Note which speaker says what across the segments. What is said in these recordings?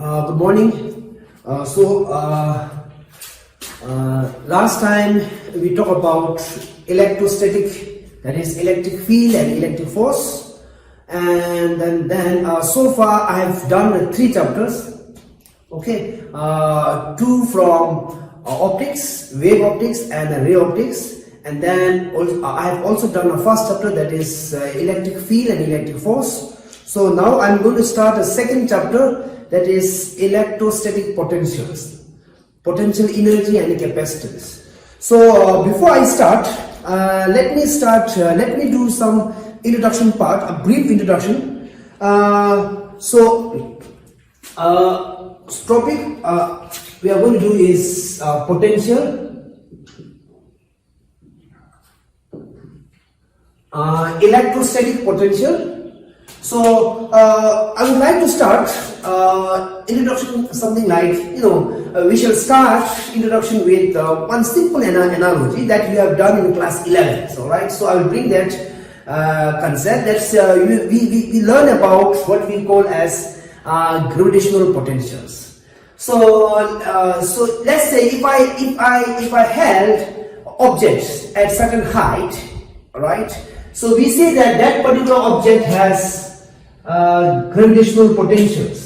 Speaker 1: Good morning. Last time we talked about electrostatic, that is electric field and electric force, and then so far I have done 3 chapters. Okay, 2 from optics, wave optics and ray optics, and then I have also done a first chapter, that is electric field and electric force. So now I am going to start a second chapter, that is electrostatic potentials, potential energy and capacitance. So before I start, let me do some introduction part, a brief introduction. Topic we are going to do is potential, electrostatic potential. So I would like to start introduction something like, we shall start introduction with one simple analogy that we have done in class 11. So right, so I will bring that concept. That's we learn about what we call as gravitational potentials. So let's say if I held objects at certain height, right? So we say that particular object has gravitational potentials.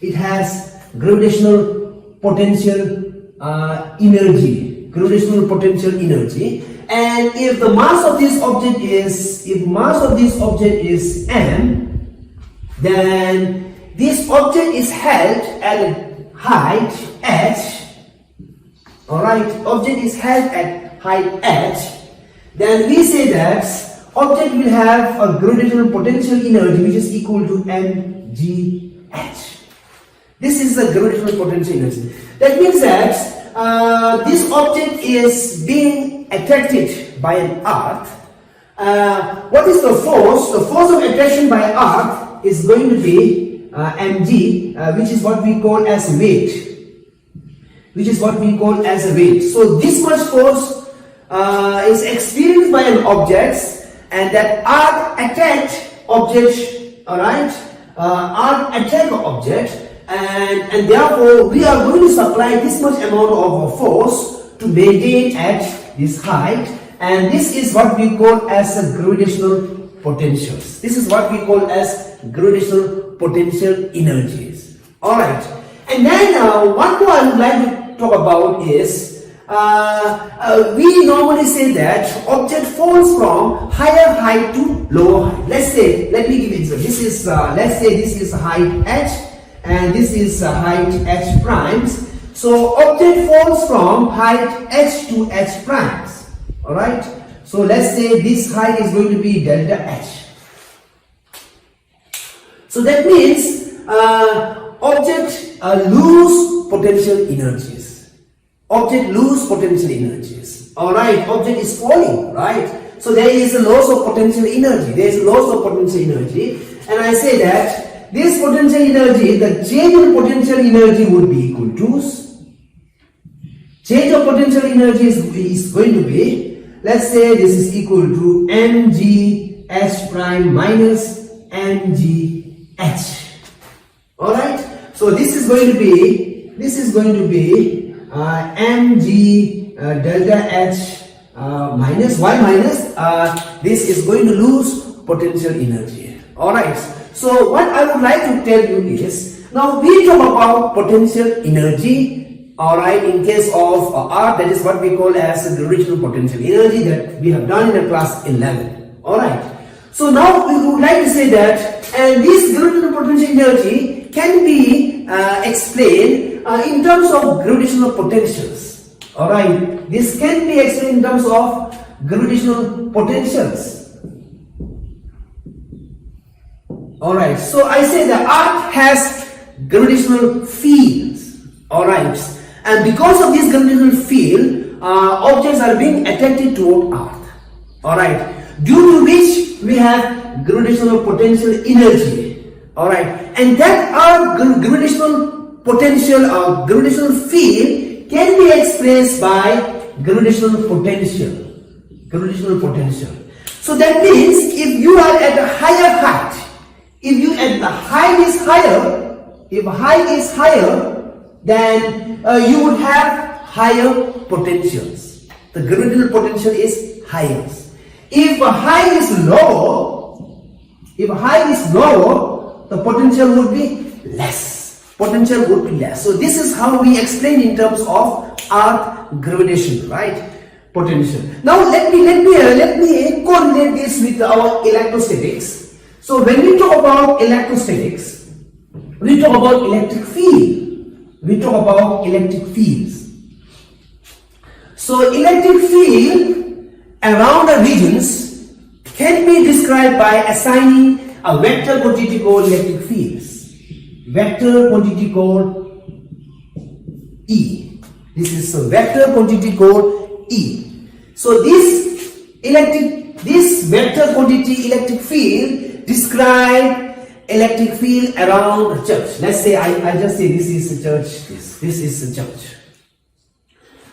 Speaker 1: It has gravitational potential energy, gravitational potential energy. And if the mass of this object is m, then this object is held at a height h. All right, object is held at height h. Then we say that object will have a gravitational potential energy which is equal to mgh. This is the gravitational potential energy. That means that this object is being attracted by an earth. What is the force? The force of attraction by earth is going to be mg, which is what we call as weight. So this much force is experienced by an object, and that earth attract object, alright, earth attract object, and therefore we are going to supply this much amount of force to maintain at this height, and this is what we call as a gravitational potentials. This is what we call as gravitational potential energies. Alright, and then one more I would like to talk about is we normally say that object falls from higher height to lower height. Let me give you example. This is let's say this is height h and this is height h primes. So object falls from height h to h primes. All right. So let's say this height is going to be delta h. So that means object lose potential energies. Object lose potential energies. Alright, object is falling, right? So there is a loss of potential energy. And I say that this potential energy, the change in potential energy would be equal to, change of potential energy is going to be, let's say this is equal to mg h prime minus mg h. Alright, so this is going to be mg delta h minus y minus this is going to lose potential energy. Alright, so what I would like to tell you is, now we talk about potential energy, alright, in case of R, that is what we call as the gravitational potential energy that we have done in the class 11. Alright, so now we would like to say that, and this gravitational potential energy can be explained in terms of gravitational potentials. Alright, this can be explained in terms of gravitational potentials. Alright, so I say the earth has gravitational fields. Alright, and because of this gravitational field, objects are being attracted toward earth. Alright, due to which we have gravitational potential energy. Alright, and that gravitational potential or gravitational field can be expressed by gravitational potential. So that means if you are at a higher height, if you at the height is higher, if high is higher, then you would have higher potentials. The gravitational potential is higher. If high is lower, the potential would be less. So this is how we explain in terms of earth gravitation, right? Potential. Now let me correlate this with our electrostatics. So when we talk about electrostatics, we talk about electric field. We talk about electric fields. So electric field around the regions can be described by assigning a vector quantity called electric fields. Vector quantity called E. This is a vector quantity called E. So this vector quantity electric field describe electric field around a church. Let's say I just say this is a church, this is a church.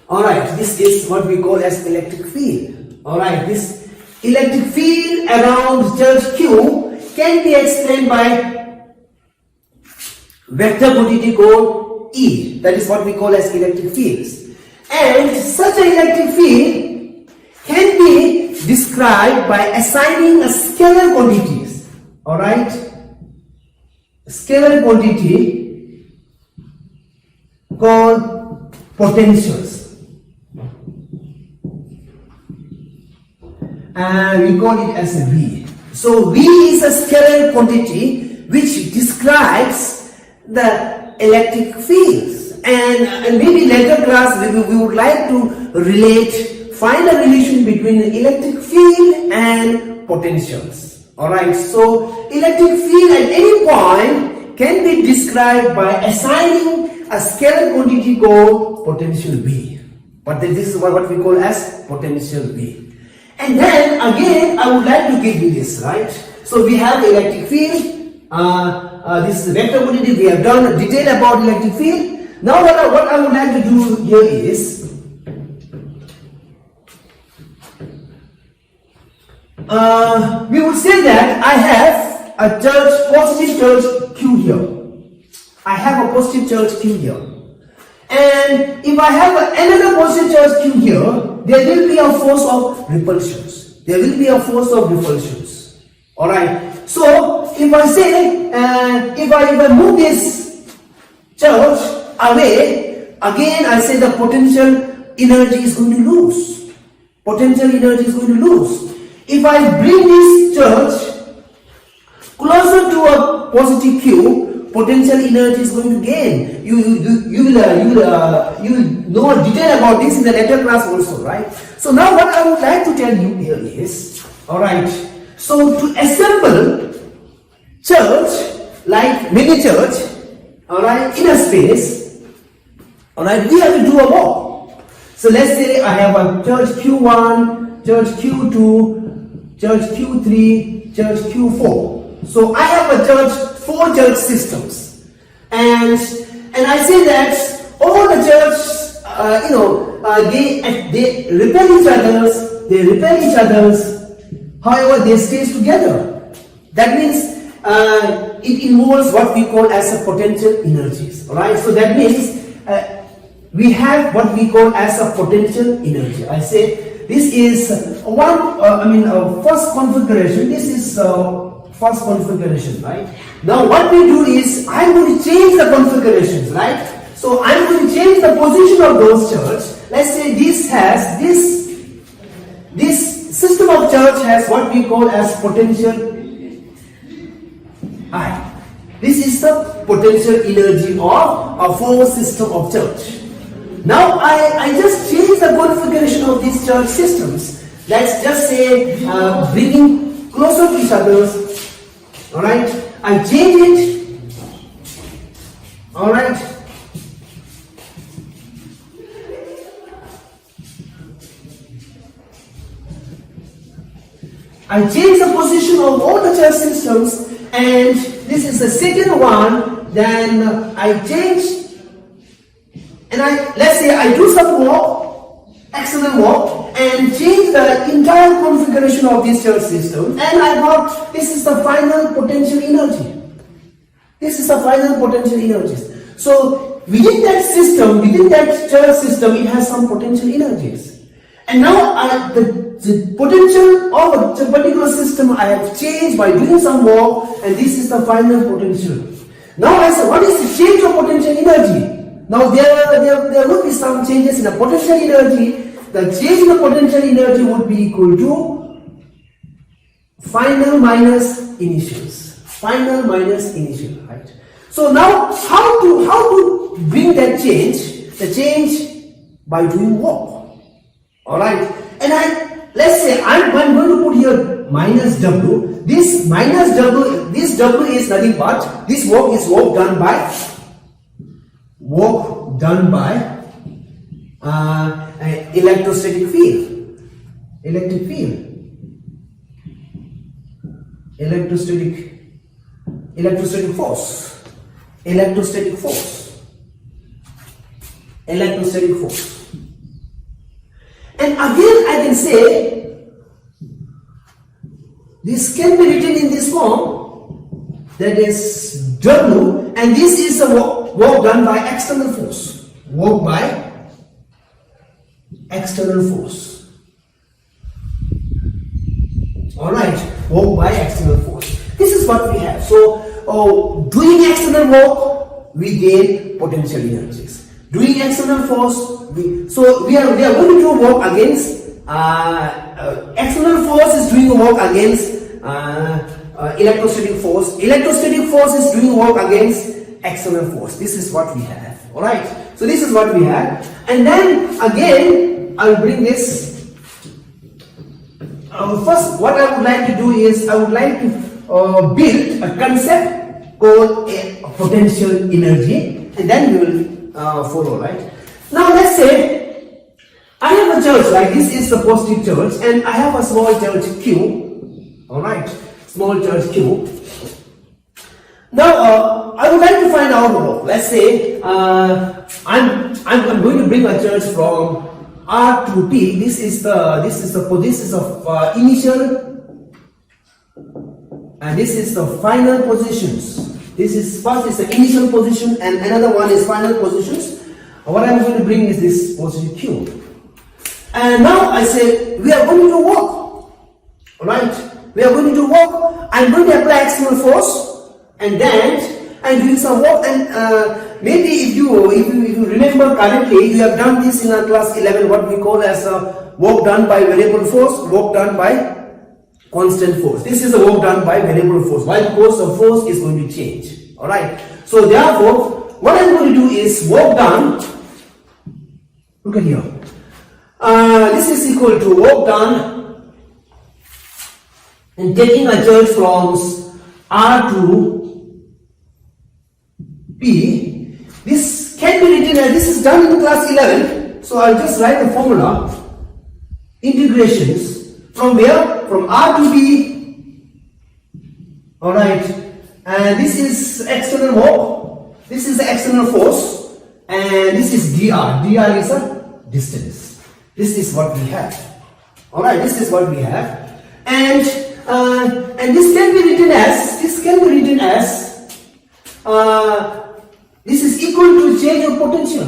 Speaker 1: Alright, this is what we call as electric field. Alright, this electric field around church Q can be explained by vector quantity called E. That is what we call as electric fields. And such an electric field can be described by assigning a scalar quantities. Alright, scalar quantity called potentials. And we call it as a V. So V is a scalar quantity which describes the electric fields. And maybe later class we would like to find a relation between electric field and potentials. Alright, so electric field at any point can be described by assigning a scalar quantity called potential V. But this is what we call as potential V. And then again I would like to give you this, right? So we have electric field, this is vector quantity, we have done detail about electric field. Now what I would like to do here is, we would say that I have a positive charge Q here. I have a positive charge Q here. And if I have another positive charge Q here, there will be a force of repulsions. Alright. So if I say, if I move this charge away, again I say the potential energy is going to lose. If I bring this charge closer to a positive Q, potential energy is going to gain. You will know detail about this in the later class also, right? So now what I would like to tell you here is, alright, so to assemble church, like mini church, alright, in a space, alright, we have to do a walk. So let's say I have a church Q1, church Q2, church Q3, church Q4. So I have a four church systems, and I say that all the churches, they repel each other's. However, they stay together. That means it involves what we call as a potential energies. Alright, so that means we have what we call as a potential energy. I say this is first configuration. This is first configuration, right? Now what we do is I'm going to change the configurations, right? So I'm going to change the position of those church. Let's say this system of church has what we call as potential I. This is the potential energy of a four system of church. Now I just change the configuration of these church systems. Let's just say bringing closer to each other. Alright, I change it. Alright. I change the position of all the church systems, and this is the second one. Then I change, and let's say I do some walk, excellent walk, and change the entire configuration of this church system, and I got, this is the final potential energy. This is the final potential energies. So within that system, within that charge system, it has some potential energies. And now the potential of a particular system I have changed by doing some work, and this is the final potential. Now I say, what is the change of potential energy? Now there will be some changes in the potential energy. The change in the potential energy would be equal to final minus initials. Final minus initial, right? So now how to bring that change? The change by doing work. Alright. And let's say I'm going to put here minus W. This minus W, this W is nothing but this work is work done by electrostatic field, electric field, electrostatic force, electrostatic force. And again I can say this can be written in this form, that is W, and this is a work done by external force. Work by external force. Alright, work by external force. This is what we have. So, doing external work, we gain potential energies. Doing external force, we are going to do work against external force is doing work against electrostatic force. Electrostatic force is doing work against external force. This is what we have. Alright, so this is what we have. And then again, I'll bring this. First, what I would like to do is I would like to build a concept called a potential energy, and then we will follow, right? Now let's say I have a charge, like this is the positive charge, and I have a small charge Q. Alright, small charge Q. Now I would like to find out more. Let's say I'm going to bring a charge from R to P. This is the initial, and this is the final positions. This is first is the initial position, and another one is final positions. What I'm going to bring is this positive Q. And now I say we are going to work. Alright, we are going to work. I'm going to apply external force, and then I'm doing some work. And maybe if you remember correctly, you have done this in our class 11, what we call as work done by variable force, work done by constant force. This is the work done by variable force, while course of force is going to change. Alright, so therefore what I'm going to do is work done. Look at here. This is equal to work done and taking a charge from R to P. This can be written as, this is done in class 11. So I'll just write the formula. Integrations from where? From R to P. Alright. And this is external work. This is the external force. And this is dr. Dr is a distance. This is what we have. Alright, this is what we have. And this can be written as, this is equal to change of potential.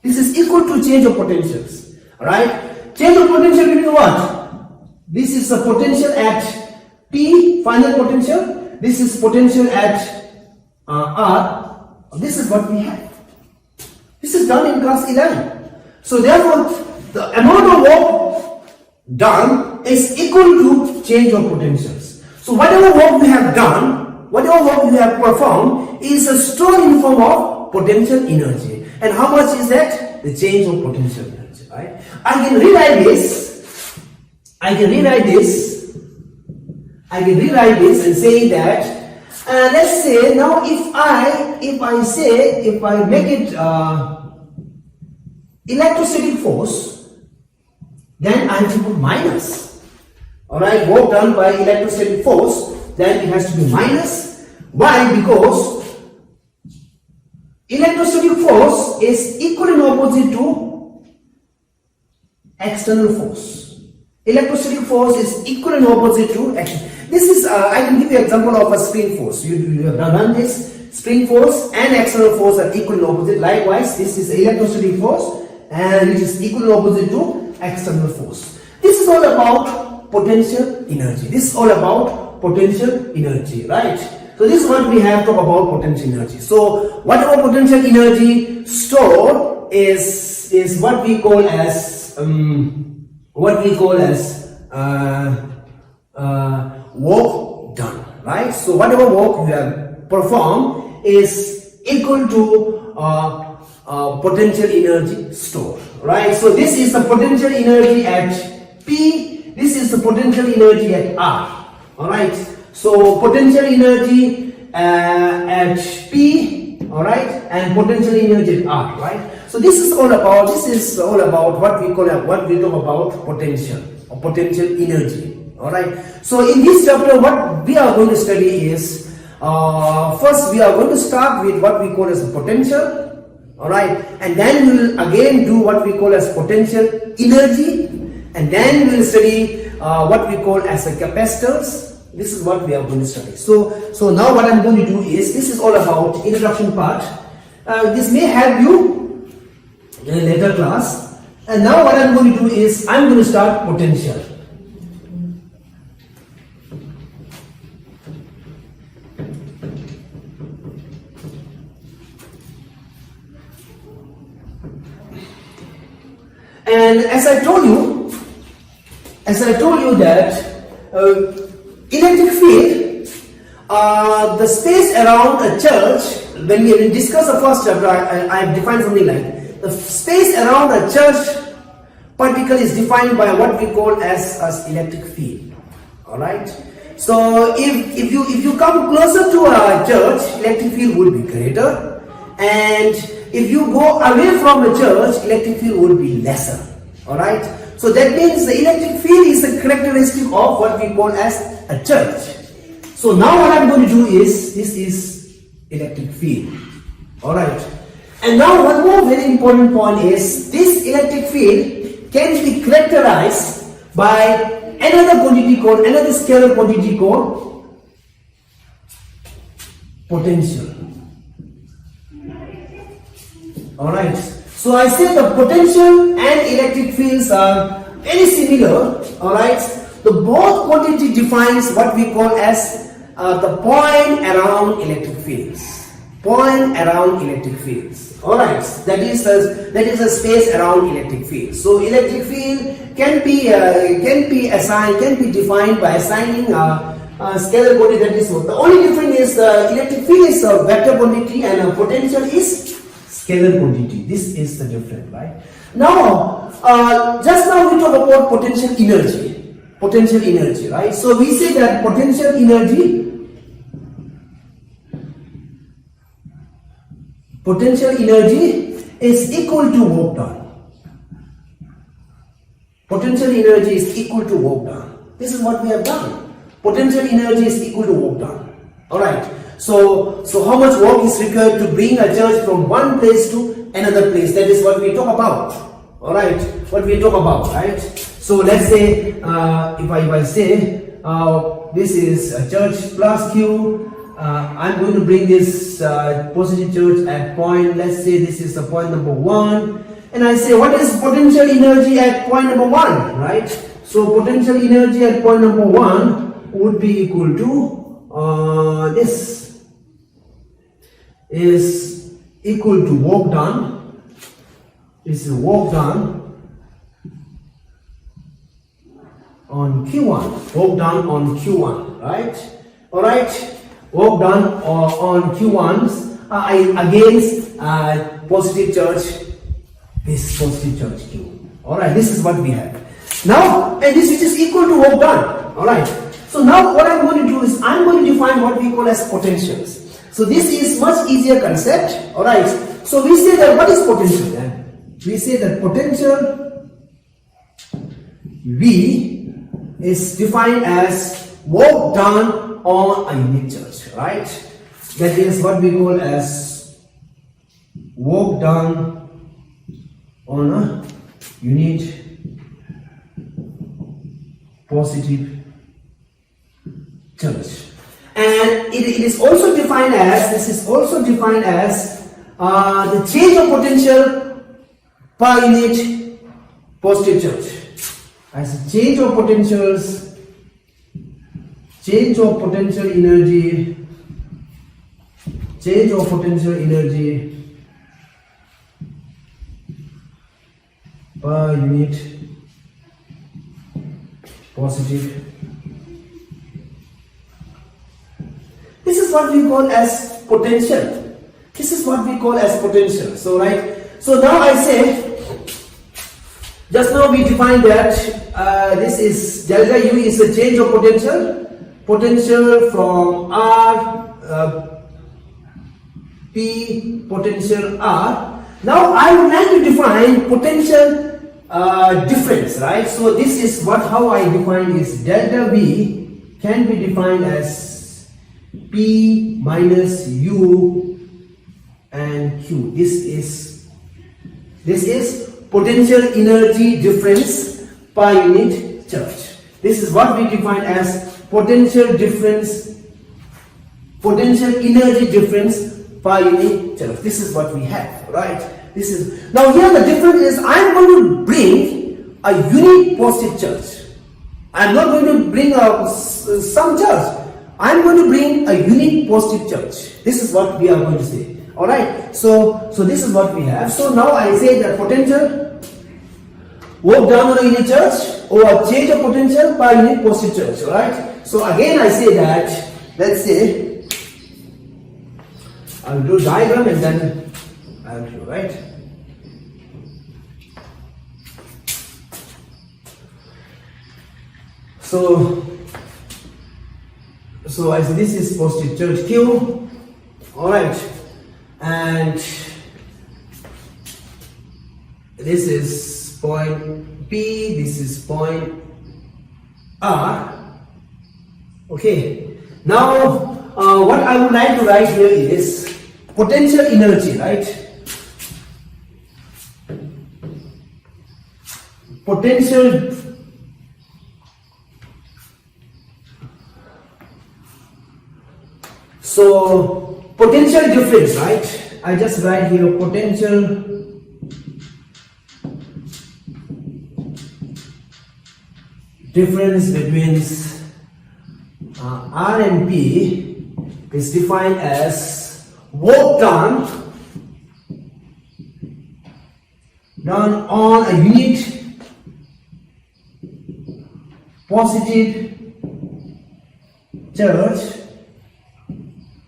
Speaker 1: This is equal to change of potentials. Alright? Change of potential between what? This is the potential at P, final potential. This is potential at R. This is what we have. This is done in class 11. So therefore, the amount of work done is equal to change of potentials. So whatever work we have done, whatever work we have performed is stored in form of potential energy. And how much is that? The change of potential energy, right? I can rewrite this and say that, let's say now if I make it electrostatic force, then I have to put minus. Alright, work done by electrostatic force, then it has to be minus. Why? Because electrostatic force is equal and opposite to external force. Electrostatic force is equal and opposite to action. This is, I can give you an example of a spring force. You have done this. Spring force and external force are equal and opposite. Likewise, this is electrostatic force and it is equal and opposite to external force. This is all about potential energy. This is all about potential energy, right? So this is what we have talked about potential energy. So whatever potential energy stored is what we call as work done, right? So whatever work you have performed is equal to potential energy stored, right? So this is the potential energy at P, this is the potential energy at R, alright? So potential energy at P, alright, and potential energy at R, right? So this is all about what we talk about potential or potential energy, alright? So in this chapter what we are going to study is first we are going to start with what we call as potential, alright, and then we will again do what we call as potential energy, and then we will study what we call as a capacitors. This is what we are going to study. So now what I'm going to do is, this is all about introduction part. This may help you in a later class, and now what I'm going to do is I'm going to start potential. And as I told you that electric field, the space around a church, when we discuss the first chapter, I have defined something like the space around a church particle is defined by what we call as electric field. Alright. So if you come closer to a church, electric field would be greater, and if you go away from a church, electric field would be lesser. Alright. So that means the electric field is a characteristic of what we call as a church. So now what I'm going to do is, this is electric field. Alright. And now one more very important point is, this electric field can be characterized by another scalar quantity called potential. Alright. So I say the potential and electric fields are very similar. Alright. The both quantity defines what we call as the point around electric fields. Point around electric fields. Alright. That is a space around electric field. So electric field can be defined by assigning a scalar quantity. That is what. The only difference is electric field is a vector quantity and a potential is scalar quantity. This is the difference, right? Now, just now we talk about potential energy. Potential energy, right? So we say that potential energy is equal to work done. Potential energy is equal to work done. This is what we have done. Potential energy is equal to work done. Alright. So how much work is required to bring a church from one place to another place? That is what we talk about. Alright. What we talk about, right? So let's say, if I say, this is a church plus Q, I'm going to bring this positive charge at point, let's say this is the point number 1, and I say what is potential energy at point number 1, right? So potential energy at point number 1 would be equal to this is equal to work done. This is work done on Q1. Work done on Q1, right? Alright. Work done on Q1s against positive charge, this positive charge Q. Alright, this is what we have. Now, and this which is equal to work done. Alright. So now what I'm going to do is I'm going to define what we call as potentials. So this is much easier concept. Alright. So we say that what is potential then? We say that potential V is defined as work done on a unit charge, right? That is what we call as work done on a unit positive charge. And it is also defined as, this is also defined as the change of potential per unit positive charge. As a change of potentials, change of potential energy, change of potential energy per unit positive. This is what we call as potential. This is what we call as potential. So right. So now I say, just now we defined that this is delta U is a change of potential from R P potential R. Now I would like to define potential difference, right? So this is how I define is delta V can be defined as P minus U and Q. This is potential energy difference per unit charge. This is what we define as potential difference, potential energy difference per unit charge. This is what we have, right? This is now here the difference is I'm going to bring a unit positive charge. I'm not going to bring some charge. I'm going to bring a unit positive charge. This is what we are going to say. Alright, so this is what we have. So now I say that potential work done on a unit charge or a change of potential per unit positive charge. Alright, so again I say that, let's say, I'll do diagram and then I'll show, right? So as this is positive charge Q, alright, and this is point P, this is point R. Okay, now what I would like to write here is potential energy, right? Potential so potential difference, right? I just write here potential difference between R and P is defined as work done on a unit positive charge.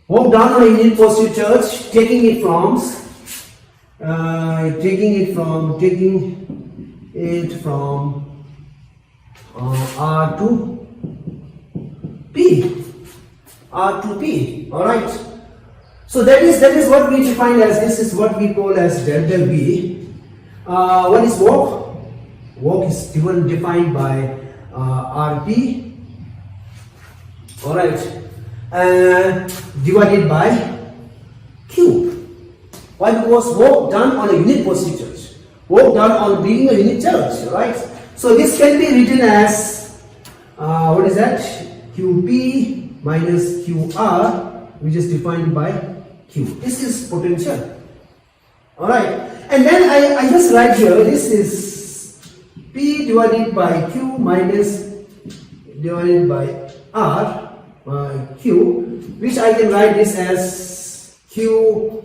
Speaker 1: Work done on a unit positive charge, taking it from R to P. All right. So that is what we define as. This is what we call as delta V. What is work? Work is defined by RP. All right. Divided by Q. Why? Because work done on a unit positive charge. Work done on being a unit charge, right? So this can be written as what is that? QP minus QR, which is defined by Q. This is potential. All right, and then I just write here. This is P divided by Q minus divided by R. Q, which I can write this as Q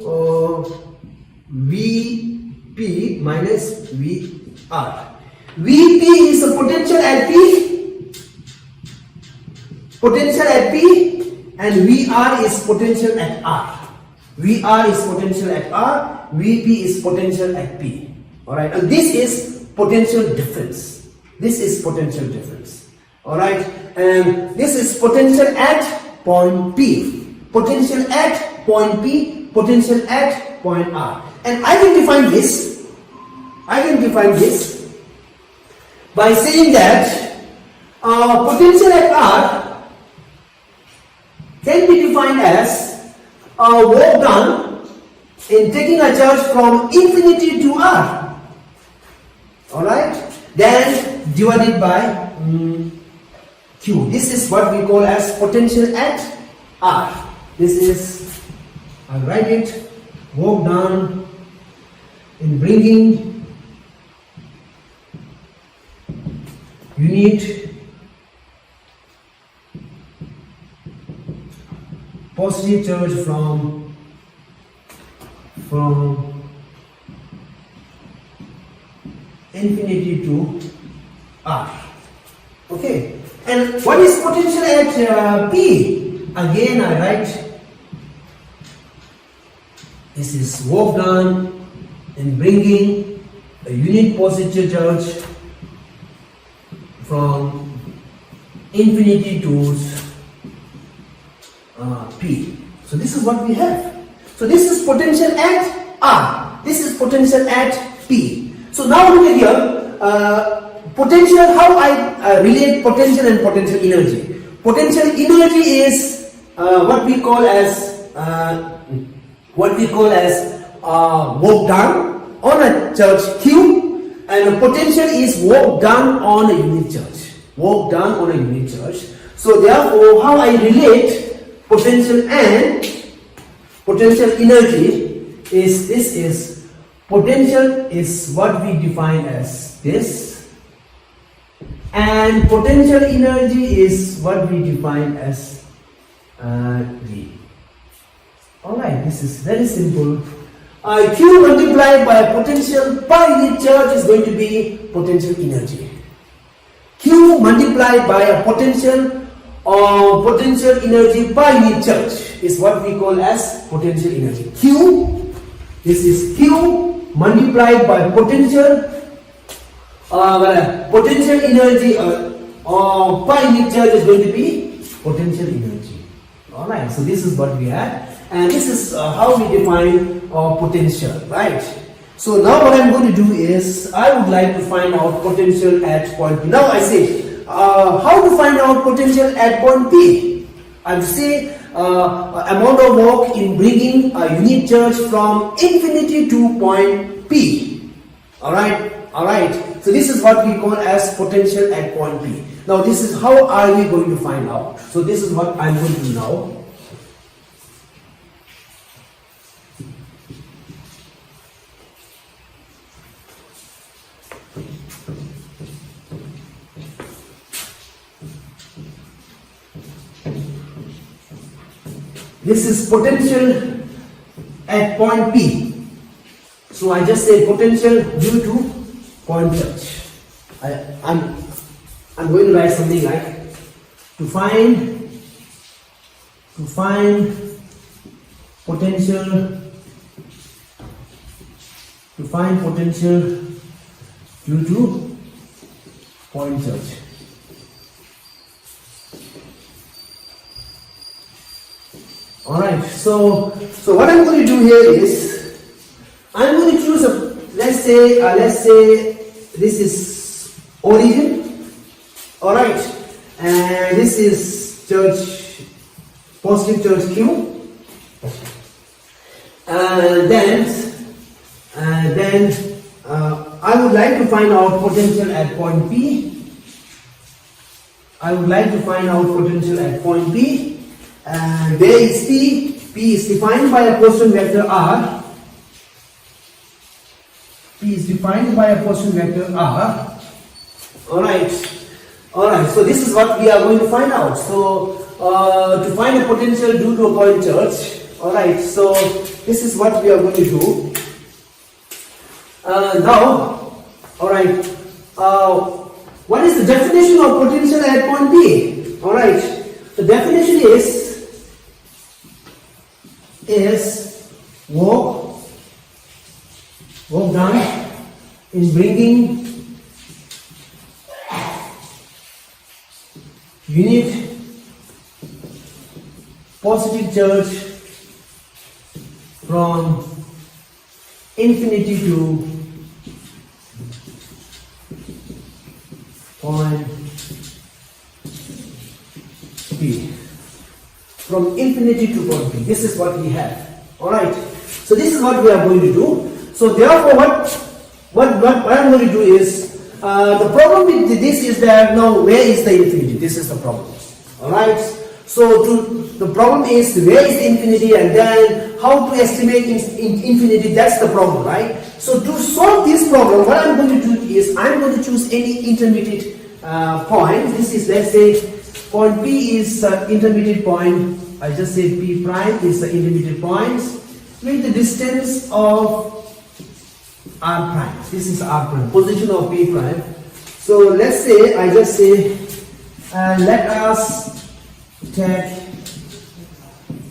Speaker 1: Vp minus Vr. Vp is the potential at P, and Vr is potential at R. Vr is potential at R, Vp is potential at P. Alright, and this is potential difference. Alright, and this is potential at point P, potential at point P, potential at point R. And I can define this by saying that potential at R can be defined as work done in taking a charge from infinity to R. Alright, then divided by Q. This is what we call as potential at R. This is, I'll write it, work done in bringing unit positive charge from infinity to R. Okay. And what is potential at P? Again, I write, this is work done in bringing a unit positive charge from infinity to P. So this is what we have. So this is potential at R. This is potential at P. So now look at here. Potential, how I relate potential and potential energy. Potential energy is what we call as work done on a charge Q, and potential is work done on a unit charge. Work done on a unit charge. So therefore, how I relate potential and potential energy is, this is potential is what we define as this, and potential energy is what we define as V. Alright, this is very simple. Q multiplied by potential per unit charge is going to be potential energy. Q multiplied by a potential energy per unit charge is what we call as potential energy. Q, this is Q multiplied by potential energy per unit charge is going to be potential energy. Alright, so this is what we had, and this is how we define potential, right? So now what I'm going to do is, I would like to find out potential at point P. Now I say, how to find out potential at point P? I will say amount of work in bringing a unit charge from infinity to point P. Alright. So this is what we call as potential at point P. Now this is how are we going to find out. So this is what I'm going to do now. This is potential at point P. So I just say potential due to point charge. I'm going to write something like to find potential due to point charge. Alright, so what I'm going to do here is, I'm going to choose a, let's say this is origin, alright, and this is charge, positive charge Q, and then I would like to find out potential at point P. And where is P? P is defined by a position vector R. Alright. So this is what we are going to find out. So to find a potential due to a point charge. Alright. So this is what we are going to do. Now, alright. What is the definition of potential at point P? Alright. The definition is work done in bringing unit positive charge from infinity to point P. From infinity to point P. This is what we have. Alright. So this is what we are going to do. So therefore what I'm going to do is, The problem with this is that now where is the infinity? This is the problem. Alright. So the problem is where is the infinity, and then how to estimate infinity. That's the problem, right? So to solve this problem, what I'm going to do is I'm going to choose any intermediate point. This is, let's say, point P is intermediate point. I just say P prime is the intermediate point with the distance of R prime. This is R prime, position of P prime. So let's say, I just say, let us take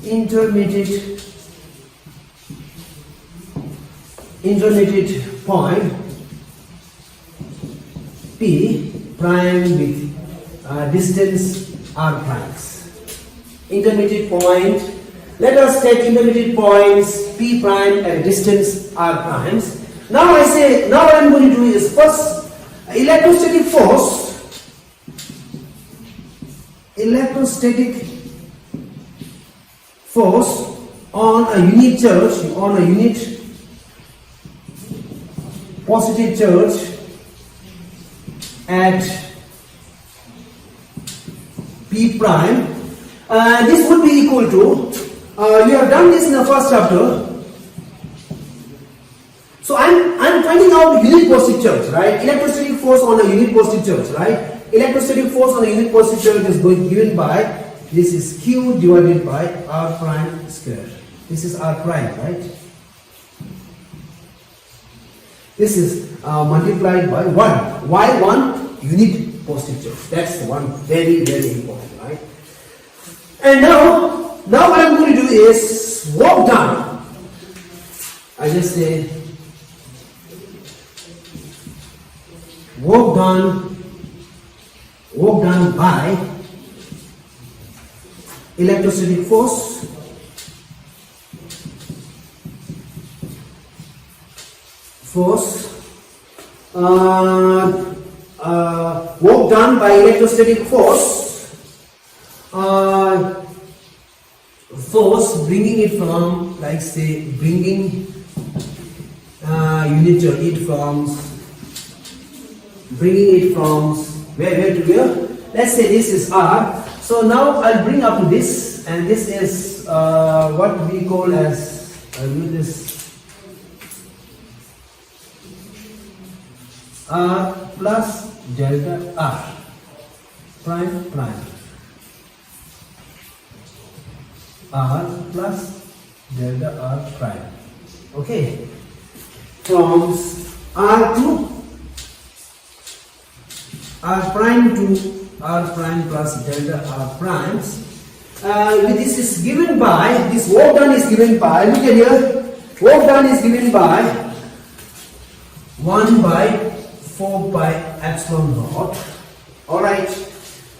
Speaker 1: intermediate point P prime with distance R primes. Intermediate point, let us take intermediate points P prime at distance R primes. Now I say, now what I'm going to do is first electrostatic force on a unit charge, on a unit positive charge at P prime. This would be equal to, you have done this in the first chapter. So I'm finding out unit positive charge, right? Electrostatic force on a unit positive charge, right? Electrostatic force on a unit positive charge is given by, this is Q divided by R prime square. This is R prime, right? This is multiplied by 1. Why 1? Unit positive charge. That's the one very, very important, right? And now what I'm going to do is work done. I just say work done by electrostatic force work done by electrostatic force bringing it from, like say, bringing unit charge, bringing it from where to where? Let's say this is R. So now I'll bring up to this, and this is what we call as, I'll do this R plus delta R prime prime. R plus delta R prime. Okay. From R to R prime to R prime plus delta R primes. This is given by, this work done is given by, look at here, work done is given by 1 by 4 by epsilon naught. Alright.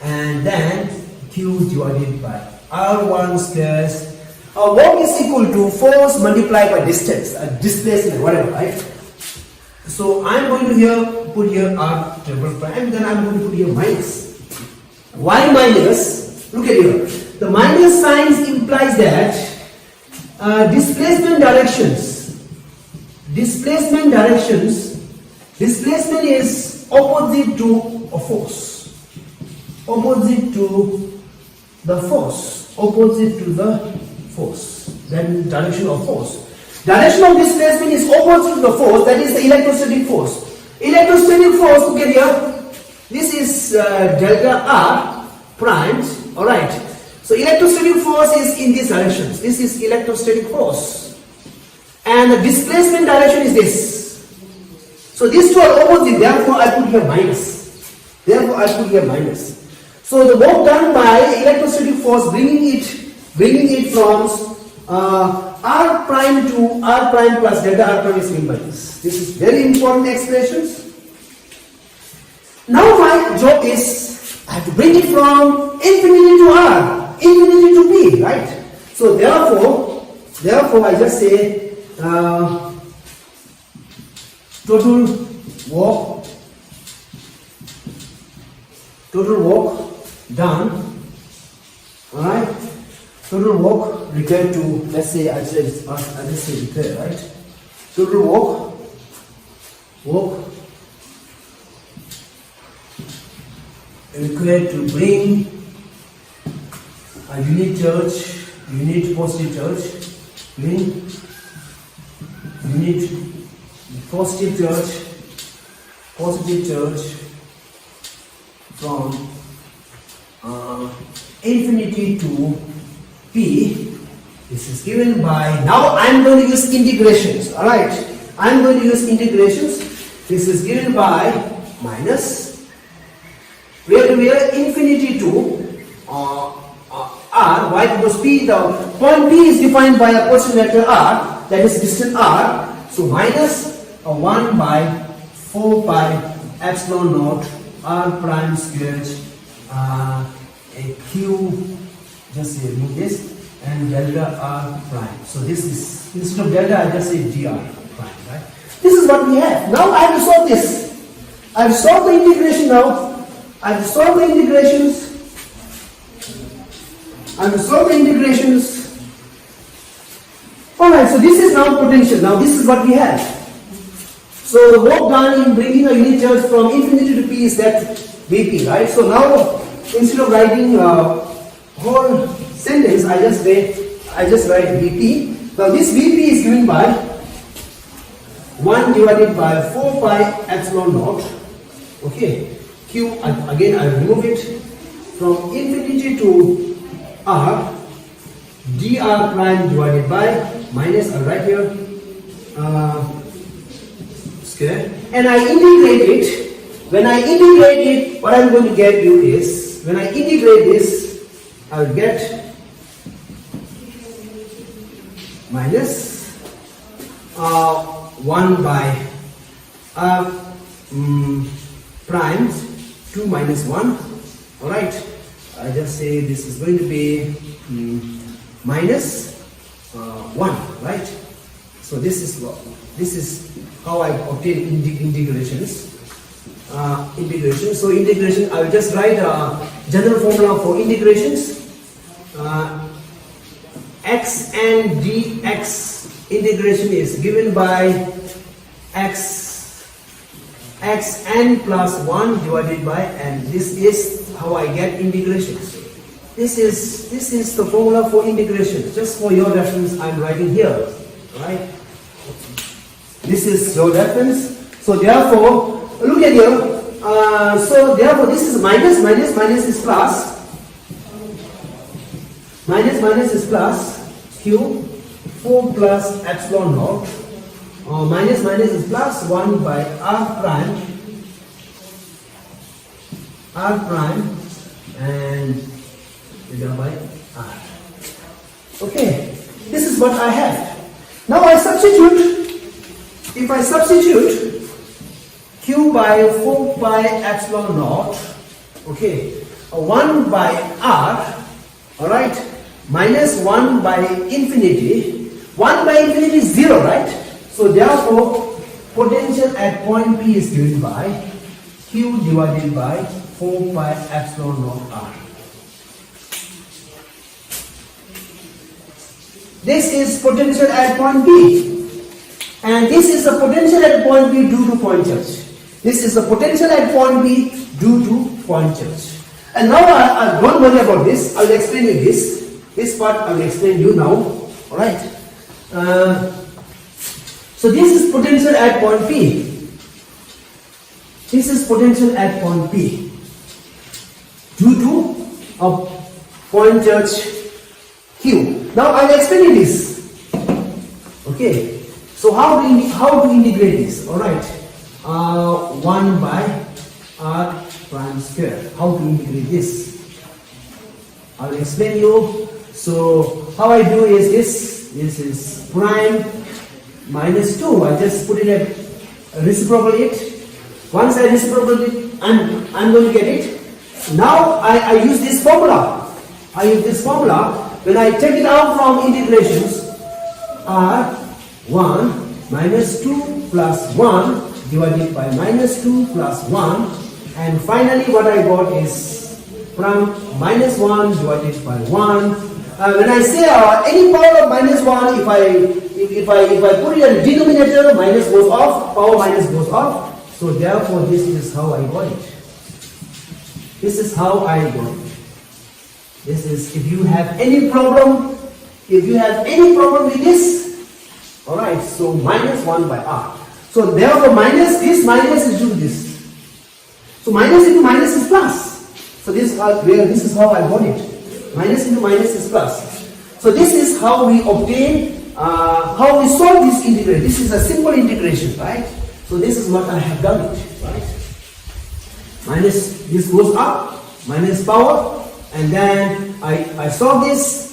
Speaker 1: And then Q divided by R1 squares. Work is equal to force multiplied by distance, displacement, whatever, right? So I'm going to put here R triple prime, then I'm going to put here minus. Why minus? Look at here. The minus signs implies that displacement is opposite to a force. Opposite to the force. Then direction of force. Direction of displacement is opposite to the force, that is the electrostatic force. Electrostatic force, look at here. This is delta R primes. Alright. So electrostatic force is in these directions. This is electrostatic force. And the displacement direction is this. So these two are opposite, therefore I put here minus. So the work done by electrostatic force bringing it from R prime to R prime plus delta R prime is given by this. This is very important expressions. Now my job is I have to bring it from infinity to R, infinity to P, right? So therefore I just say total work done. Alright? Total work required to, let's say, I just say required, right? Total work required to bring a unit positive charge, bring unit positive charge from infinity to P. This is given by, now I am going to use integrations, alright. I am going to use integrations. This is given by minus, where to where? Infinity to R. Why? Because P, the point P is defined by a position vector R, that is distance R. So minus 1 by 4 pi epsilon naught R prime squared a Q, just remove this, and delta R prime. So this is, instead of delta I just say dr prime, right? This is what we have. Now I have to solve this. I have solved the integration now. I have solved the integrations. Alright, so this is now potential. Now this is what we have. So the work done in bringing a unit charge from infinity to P is that Vp, right? So now instead of writing whole sentence, I just write Vp. Now this Vp is given by 1 divided by 4 pi epsilon naught. Okay, Q, again I remove it, from infinity to R, dr prime divided by minus, I'll write here, square, and I integrate it. When I integrate it, what I'm going to get you is, when I integrate this, I'll get minus 1 by prime 2 minus 1. Alright, I just say this is going to be minus 1, right? So this is how I obtain integrations. So integration, I will just write a general formula for integrations. X and dx integration is given by xn plus 1 divided by, and this is how I get integrations. This is the formula for integration. Just for your reference, I'm writing here, right? This is your reference. So therefore, look at here. So therefore, this is minus is plus. Minus is plus. Q 4 plus epsilon naught. Minus is plus 1 by R prime and divided by R. Okay, this is what I have. Now I substitute. If I substitute Q by 4 pi epsilon naught, okay, 1 by R, alright, minus 1 by infinity. 1 by infinity is 0, right? So therefore, potential at point P is given by Q divided by 4 pi epsilon naught R. This is potential at point P. And this is the potential at point P due to point charge. This is the potential at point P due to point charge. And now I don't worry about this. I will explain you this. This part I will explain you now. Alright. So this is potential at point P. This is potential at point P due to a point charge Q. Now I will explain you this. Okay. So how to integrate this? Alright. 1 by R prime square. How to integrate this? I will explain you. So how I do is this. This is prime minus 2. I just put it at reciprocal it. Once I reciprocal it, I'm going to get it. Now I use this formula. When I take it out from integrations, R1 minus 2 plus 1 divided by minus 2 plus 1, and finally what I got is from minus 1 divided by 1. When I say any power of minus 1, if I put it in the denominator, minus goes off, power minus goes off. So therefore this is how I got it. This is how I got it. This is, if you have any problem, with this, alright, so minus 1 by R. So therefore this minus is due to this. So minus into minus is plus. So this is how I got it. Minus into minus is plus. So this is how we obtain, how we solve this integration. This is a simple integration, right? So this is what I have done it, right? Minus, this goes up, minus power, and then I solve this.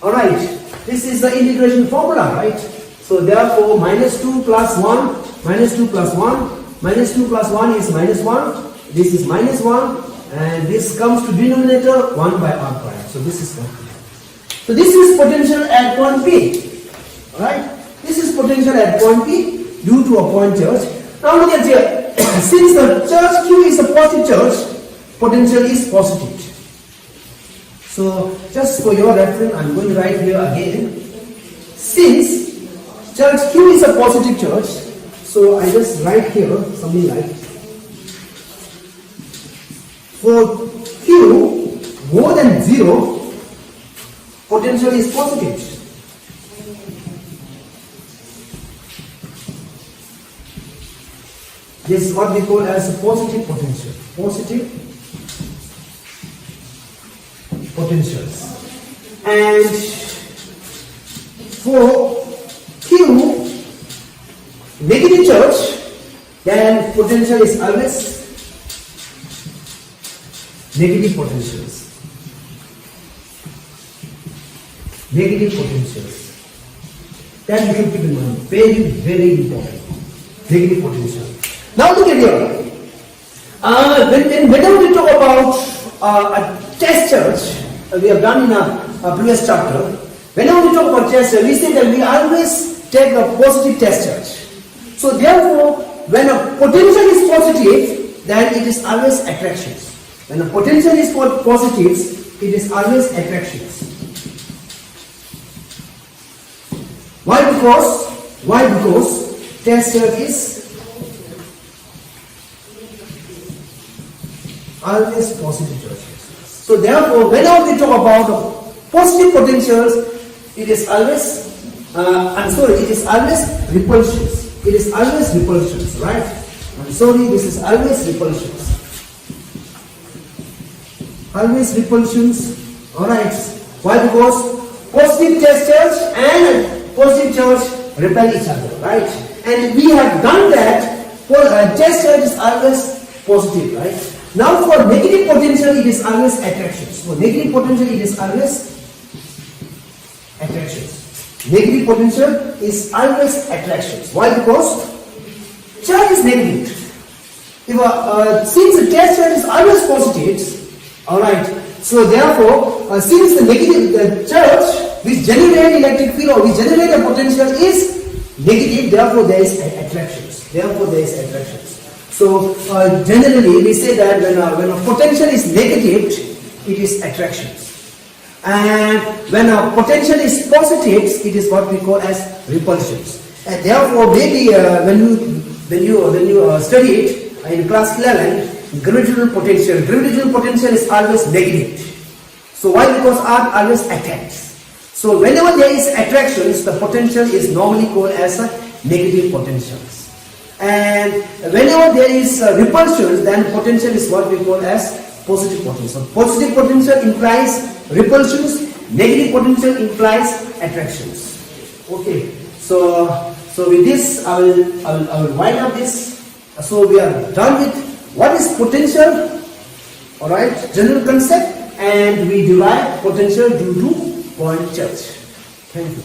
Speaker 1: Alright, this is the integration formula, right? So therefore minus 2 plus 1, minus 2 plus 1, minus 2 plus 1 is minus 1, this is minus 1, and this comes to denominator 1 by R prime. So this is what we have. So this is potential at point P. Alright, this is potential at point P due to a point charge. Now look at here. Since the charge Q is a positive charge, potential is positive. So just for your reference, I'm going to write here again. Since charge Q is a positive charge, so I just write here something like, for Q more than 0, potential is positive. This is what we call as a positive potential. Positive potentials. And for Q negative charge, then potential is always negative potentials. Negative potentials. That you should keep in mind. Very, very important. Negative potential. Now look at here. Whenever we talk about a test charge, we have done in a previous chapter. Whenever we talk about test charge, we say that we always take a positive test charge. So therefore, when a potential is positive, then it is always attractions. When a potential is positive, it is always attractions. Why? Because test charge is always positive charges. So therefore, whenever we talk about positive potentials, it is always, it is always repulsions. It is always repulsions, right? This is always repulsions. Always repulsions, alright. Why? Because positive test charge and positive charge repel each other, right? And we have done that for test charge is always positive, right? Now for negative potential, it is always attractions. For negative potential, it is always attractions. Negative potential is always attractions. Why? Because charge is negative. Since the test charge is always positive, alright, so therefore, since the charge which generate electric field or which generate a potential is negative, therefore there is attractions. So generally we say that when a potential is negative, it is attractions. And when a potential is positive, it is what we call as repulsions. And therefore maybe when you study it in class 11, gravitational potential is always negative. So why? Because R always attacks. So whenever there is attractions, the potential is normally called as a negative potentials. And whenever there is repulsions, then potential is what we call as positive potential. Positive potential implies repulsions, negative potential implies attractions. Okay, so with this I will wind up this. So we are done with what is potential, alright, general concept, and we derive potential due to point charge. Thank you.